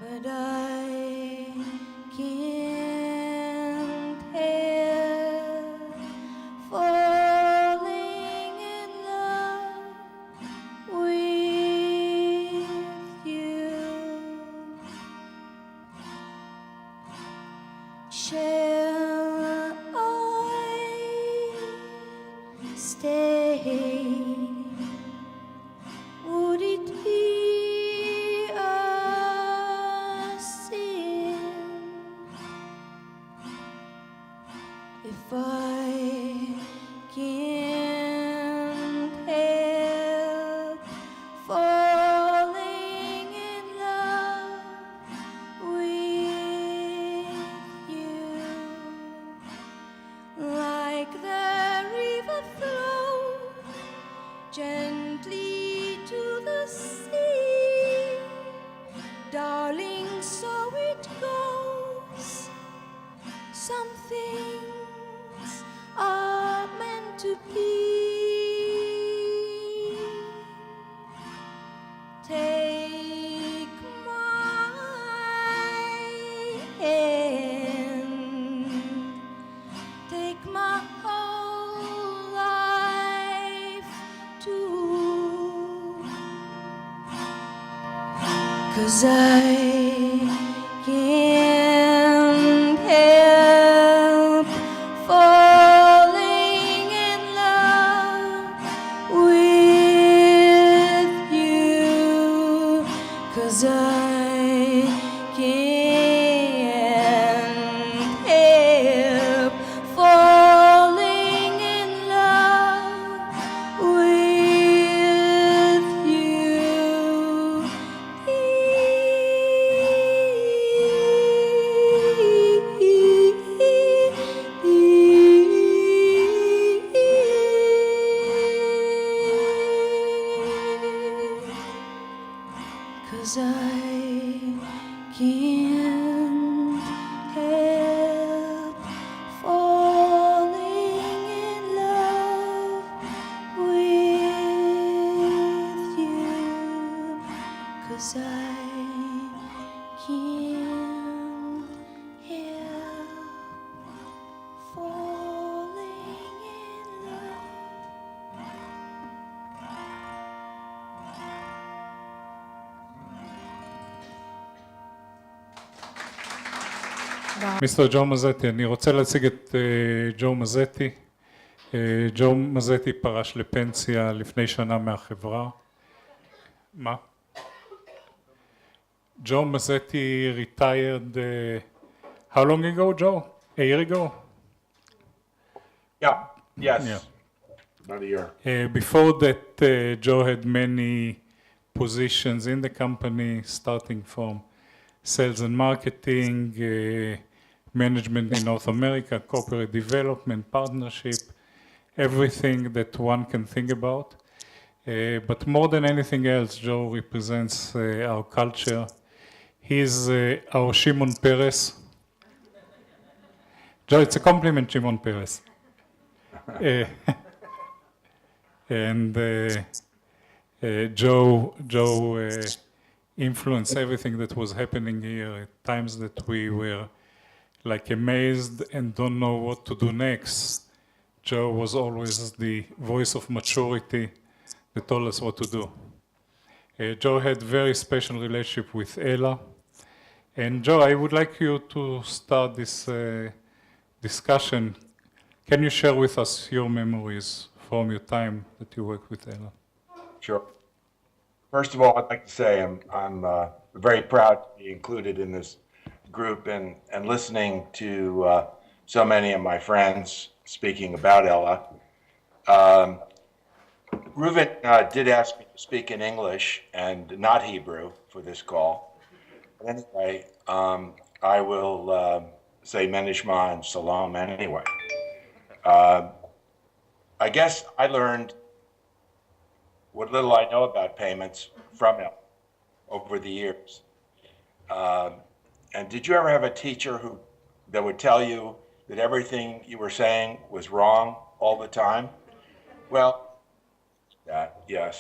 but I can't help falling in love with you. Shall I stay? Would it be a sin if I can't help falling in love with you? Like the river flows gently to the sea, darling, so it goes. Some things are meant to be. Take my hand, take my whole life too, 'cause I can't help falling in love with you, 'cause I can't help falling in love with you. Cause I can't help falling in love with you. 'Cause I can't help falling in love. מיסטר ג'ו מזטי, אני רוצה להציג את ג'ו מזטי. ג'ו מזטי פרש לפנסיה לפני שנה מהחברה. מה? ג'ו מזטי retired how long ago, Joe? A year ago? Yeah, yes. Yeah. About a year. Before that, Joe had many positions in the company, starting from sales and marketing, management in North America, corporate development, partnership, everything that one can think about. But more than anything else, Joe represents our culture. He's our Shimon Peres. Joe, it's a compliment, Shimon Peres. And Joe influenced everything that was happening here at times that we were like amazed and don't know what to do next. Joe was always the voice of maturity that told us what to do. Joe had very special relationship with Ella. And Joe, I would like you to start this discussion. Can you share with us your memories from your time that you worked with Ella? Sure. First of all, I'd like to say I'm very proud to be included in this group and listening to so many of my friends speaking about Ella. Reuven did ask me to speak in English and not Hebrew for this call. But anyway, I will say Menishma and Shalom anyway. I guess I learned what little I know about payments from him over the years. And did you ever have a teacher that would tell you that everything you were saying was wrong all the time? Well, yes.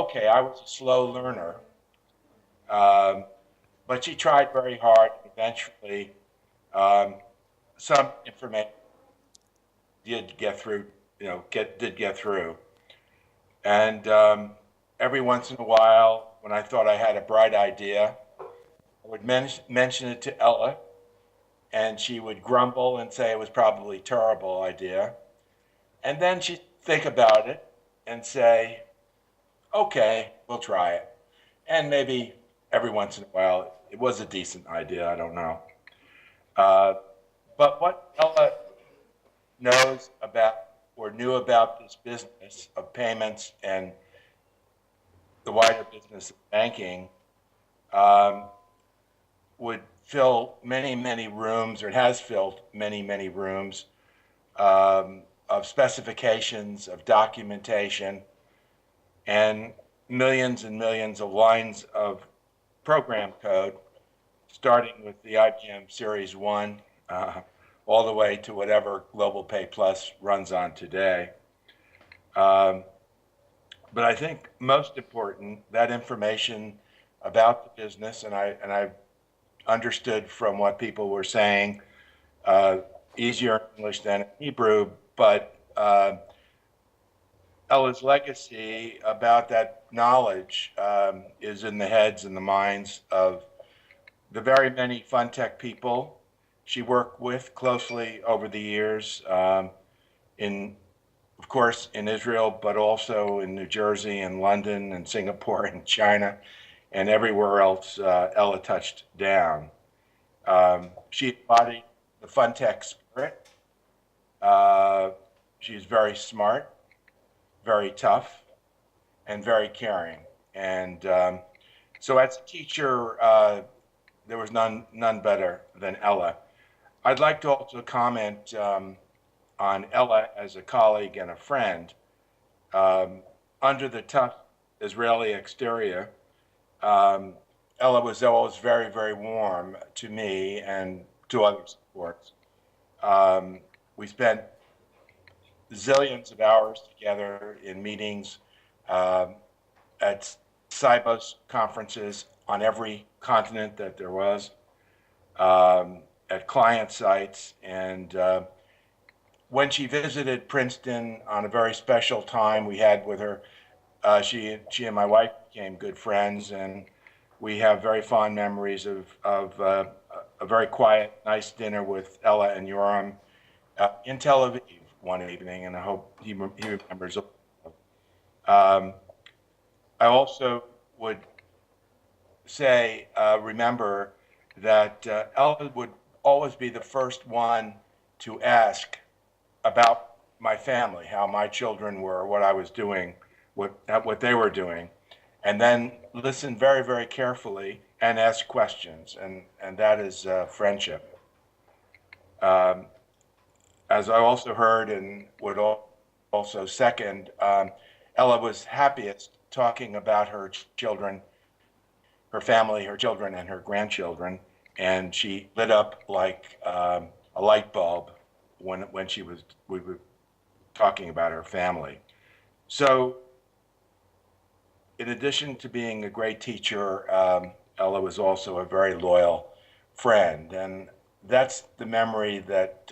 Okay, I was a slow learner. but she tried very hard. Eventually, some information did get through, did get through. And every once in a while, when I thought I had a bright idea, I would mention it to Ella, and she would grumble and say it was probably a terrible idea. And then she'd think about it and say, okay, we'll try it. And maybe every once in a while, it was a decent idea, I don't know. But what Ella knows about or knew about this business of payments and the wider business of banking would fill many, many rooms, or it has filled many, many rooms of specifications, of documentation, and millions of lines of program code, starting with the IBM Series 1 all the way to whatever Global Pay Plus runs on today. But I think most important, that information about the business, and I understood from what people were saying, easier in English than in Hebrew, but Ella's legacy about that knowledge is in the heads and the minds of the very many FunTech people she worked with closely over the years, of course, in Israel, but also in New Jersey and London and Singapore and China and everywhere else Ella touched down. She embodied the FunTech spirit. She's very smart, very tough, and very caring. And so as a teacher, there was none better than Ella. I'd like to also comment on Ella as a colleague and a friend. Under the tough Israeli exterior, Ella was always very, very warm to me and to other supports. We spent zillions of hours together in meetings, at Sibos conferences on every continent that there was, at client sites. And when she visited Princeton on a very special time we had with her, she and my wife became good friends, and we have very fond memories of a very quiet, nice dinner with Ella and Yoram in Tel Aviv one evening, and I hope he remembers. I also would say, remember that Ella would always be the first one to ask about my family, how my children were, what I was doing, what they were doing, and then listen very, very carefully and ask questions, and that is friendship. As I also heard and would also second, Ella was happiest talking about her children, her family, her children, and her grandchildren, and she lit up like a light bulb when we were talking about her family. So, in addition to being a great teacher, Ella was also a very loyal friend, and that's the memory that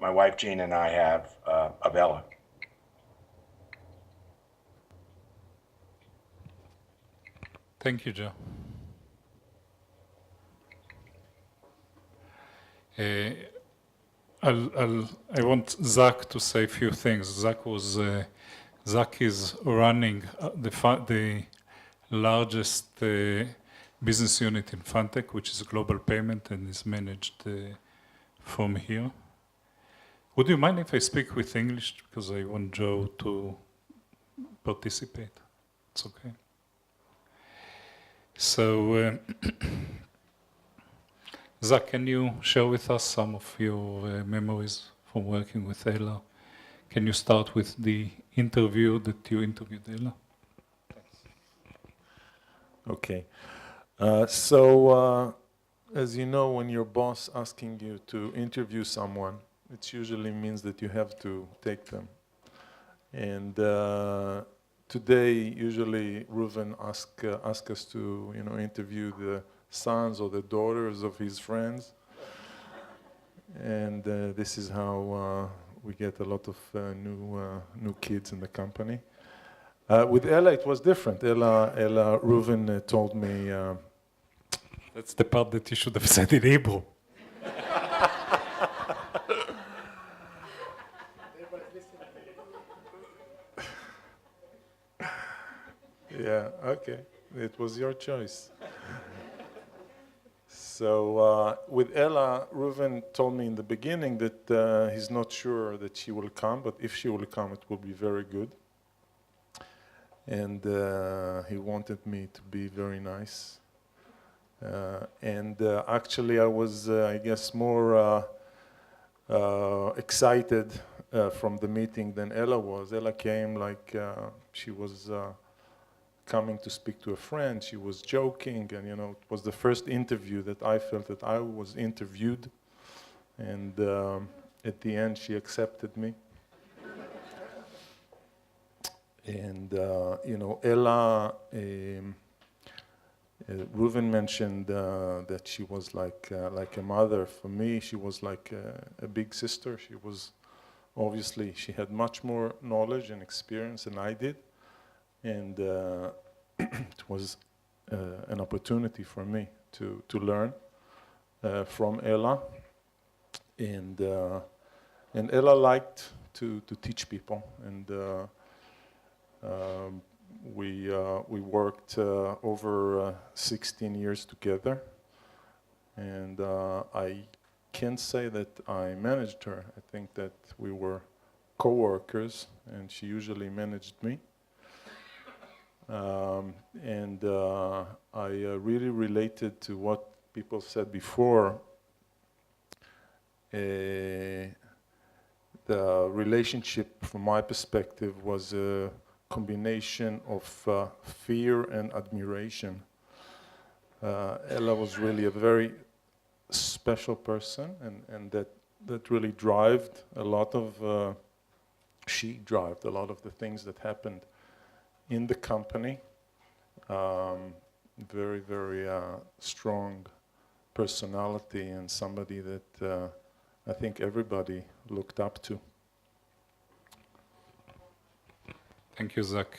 my wife Jean and I have of Ella. Thank you, Joe. I want Zach to say a few things. Zach is running the largest business unit in FunTech, which is Global Payment, and is managed from here. Would you mind if I speak with English, because I want Joe to participate? It's okay. So, Zach, can you share with us some of your memories from working with Ella? Can you start with the interview that you interviewed Ella? Okay. As you know, when your boss asking you to interview someone, it usually means that you have to take them. And today, usually Reuven ask us to, interview the sons or the daughters of his friends. And this is how we get a lot of new kids in the company. With Ella, it was different. Ella Reuven told me, That's the part that you should have said in Hebrew. yeah, okay, it was your choice. So with Ella, Reuven told me in the beginning that he's not sure that she will come, but if she will come, it will be very good. And he wanted me to be very nice. And actually, I was, I guess, more excited from the meeting than Ella was. Ella came like she was coming to speak to a friend. She was joking, and it was the first interview that I felt that I was interviewed. And at the end, she accepted me. And Ella, Reuven mentioned that she was like a mother. For me, she was like a big sister. She was, obviously, she had much more knowledge and experience than I did. And it was an opportunity for me to learn from Ella. And Ella liked to teach people. And we worked over 16 years together, and I can't say that I managed her. I think that we were co-workers, and she usually managed me. And I really related to what people said before. The relationship, from my perspective, was a combination of fear and admiration. Ella was really a very special person, and that really drove a lot of, she drove a lot of the things that happened in the company. Very, very strong personality, and somebody that I think everybody looked up to. Thank you, Zach.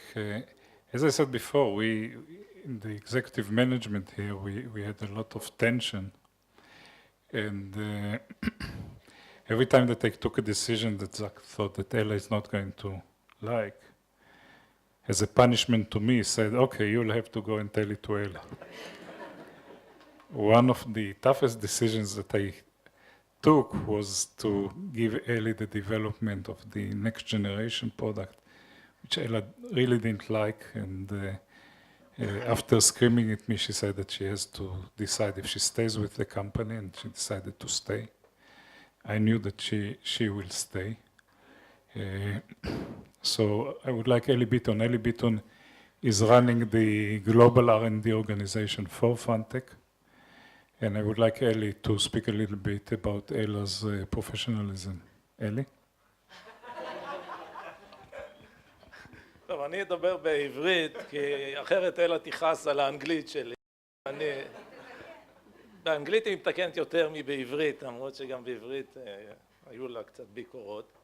As I said before, in the executive management here, we had a lot of tension. And every time that I took a decision that Zach thought that Ella is not going to like, as a punishment to me, said, okay, you'll have to go and tell it to Ella. One of the toughest decisions that I took was to give Ellie the development of the next generation product, which Ella really didn't like, and after screaming at me, she said that she has to decide if she stays with the company, and she decided to stay. I knew that she will stay. So I would like Eli Biton. Eli Biton is running the global R&D organization for Fantech, and I would like Eli to speak a little bit about Ella's professionalism. Eli? טוב, אני אדבר בעברית, כי אחרת אלה תכעס על האנגלית שלי. באנגלית היא מתקנת יותר מבעברית, למרות שגם בעברית היו לה קצת ביקורות.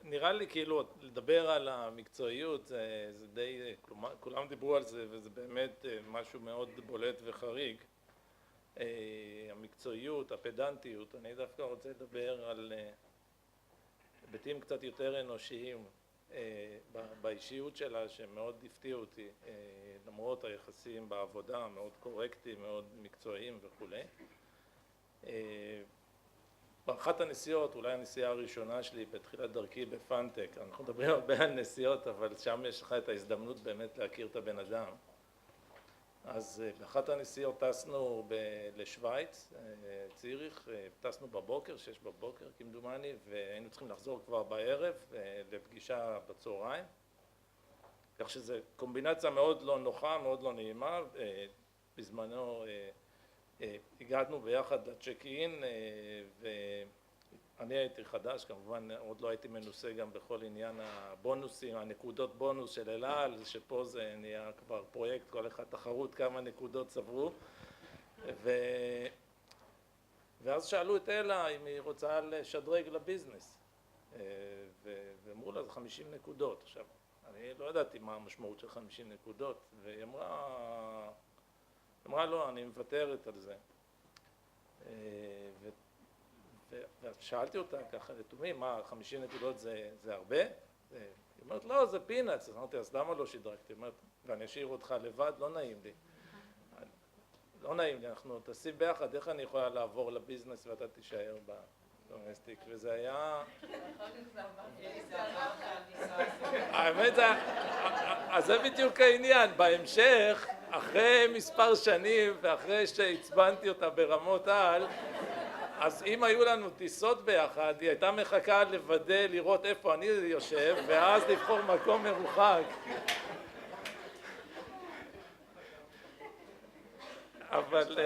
נראה לי כאילו לדבר על המקצועיות זה די, כולם דיברו על זה, וזה באמת משהו מאוד בולט וחריג. המקצועיות, הפדנטיות, אני דווקא רוצה לדבר על היבטים קצת יותר אנושיים באישיות שלה, שמאוד הפתיעו אותי, למרות היחסים בעבודה, מאוד קורקטיים, מאוד מקצועיים וכולי. באחת הנסיעות, אולי הנסיעה הראשונה שלי בתחילת דרכי בפנטק, אנחנו מדברים הרבה על נסיעות, אבל שם יש לך את ההזדמנות באמת להכיר את הבן אדם. אז באחת הנסיעות טסנו לשוויץ, ציריך, טסנו בבוקר, 6 בבוקר כמדומני, והיינו צריכים לחזור כבר בערב לפגישה בצהריים. כך שזו קומבינציה מאוד לא נוחה, מאוד לא נעימה. בזמנו הגענו ביחד לצ'ק אין, אני הייתי חדש, כמובן עוד לא הייתי מנוסה גם בכל עניין הבונוסים, הנקודות בונוס של אל על, שפה זה נהיה כבר פרויקט, כל אחד תחרות כמה נקודות צברו. ואז שאלו את אלה אם היא רוצה לשדרג לביזנס, ואמרו לה זה 50 נקודות. עכשיו, אני לא ידעתי מה המשמעות של 50 נקודות, והיא אמרה לא, אני מוותרת על זה. ושאלתי אותה ככה לתומי, מה 50 נקודות זה הרבה? היא אומרת לא, זה פינאץ. אז אמרתי, אז למה לא שדרגתי? היא אומרת, ואני אשאיר אותך לבד, לא נעים לי. לא נעים לי, אנחנו תשים ביחד, איך אני יכולה לעבור לביזנס ואתה תישאר בדומסטיק? וזה היה... האמת זה... אז זה בדיוק העניין, בהמשך, אחרי מספר שנים ואחרי שהצבנתי אותה ברמות על, אז אם היו לנו טיסות ביחד, היא הייתה מחכה לוודא, לראות איפה אני יושב, ואז לבחור מקום מרוחק. אבל...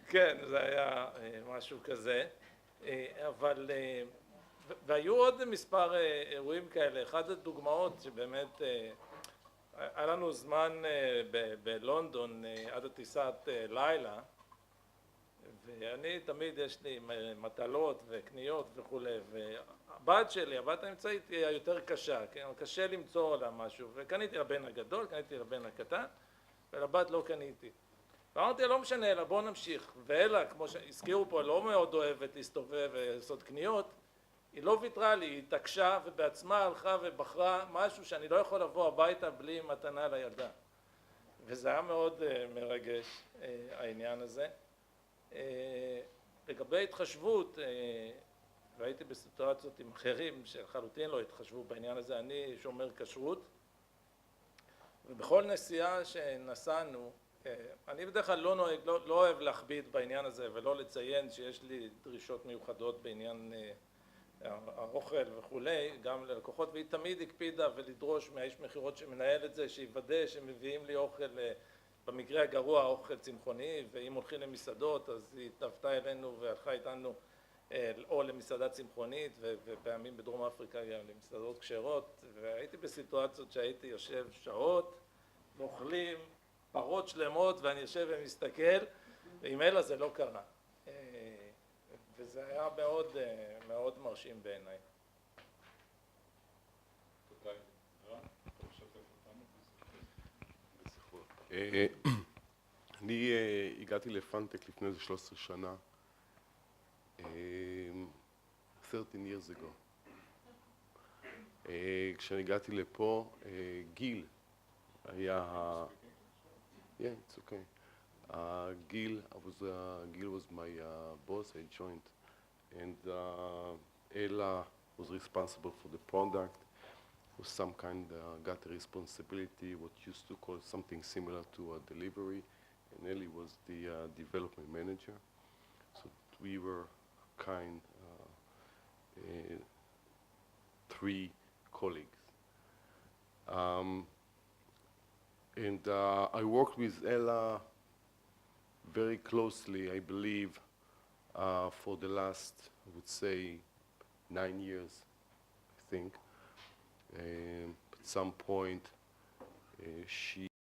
כן, זה היה משהו כזה. אבל... והיו עוד מספר אירועים כאלה. אחת הדוגמאות שבאמת... היה לנו זמן בלונדון עד הטיסת לילה, ואני תמיד יש לי מטלות וקניות וכולי, והבת שלי, הבת האמצעית היא היותר קשה, קשה למצוא לה משהו, וקניתי לבן הגדול, קניתי לבן הקטן, ולבת לא קניתי. ואמרתי לה, לא משנה, אלא בוא נמשיך. ואלה, כמו שהזכירו פה, לא מאוד אוהבת להסתובב ולעשות קניות, היא לא ויתרה לי, היא התעקשה ובעצמה הלכה ובחרה משהו שאני לא יכול לבוא הביתה בלי מתנה לילדה. וזה היה מאוד מרגש, העניין הזה. לגבי התחשבות, והייתי בסיטואציות עם אחרים שחלוטין לא התחשבו בעניין הזה, אני שומר כשרות, ובכל נסיעה שנסענו, אני בדרך כלל לא נוהג, לא אוהב להכביד בעניין הזה ולא לציין שיש לי דרישות מיוחדות בעניין האוכל וכולי, גם ללקוחות, והיא תמיד הקפידה ולדרוש מהאיש מכירות שמנהל את זה, שיוודא שמביאים לי אוכל, במקרה הגרוע אוכל צמחוני, ואם הולכים למסעדות אז היא התנוותה אלינו והלכה איתנו או למסעדה צמחונית, ופעמים בדרום אפריקה גם למסעדות כשרות, והייתי בסיטואציות שהייתי יושב שעות ואוכלים פרות שלמות ואני יושב ומסתכל, ועם אלה זה לא קרה. וזה היה מאוד, מאוד מרשים בעיניי. אני הגעתי לפנטק לפני איזה 13 שנה, 13 years ago. כשאני הגעתי לפה, גיל היה... Yeah, it's okay. Gil was my boss. I joined, and Ella was responsible for the product. Was some kind got a responsibility, what used to call something similar to a delivery, and Ellie was the development manager. So we were kind three colleagues. And I worked with Ella very closely, I believe, for the last, I would say, 9 years, I think. At some point, she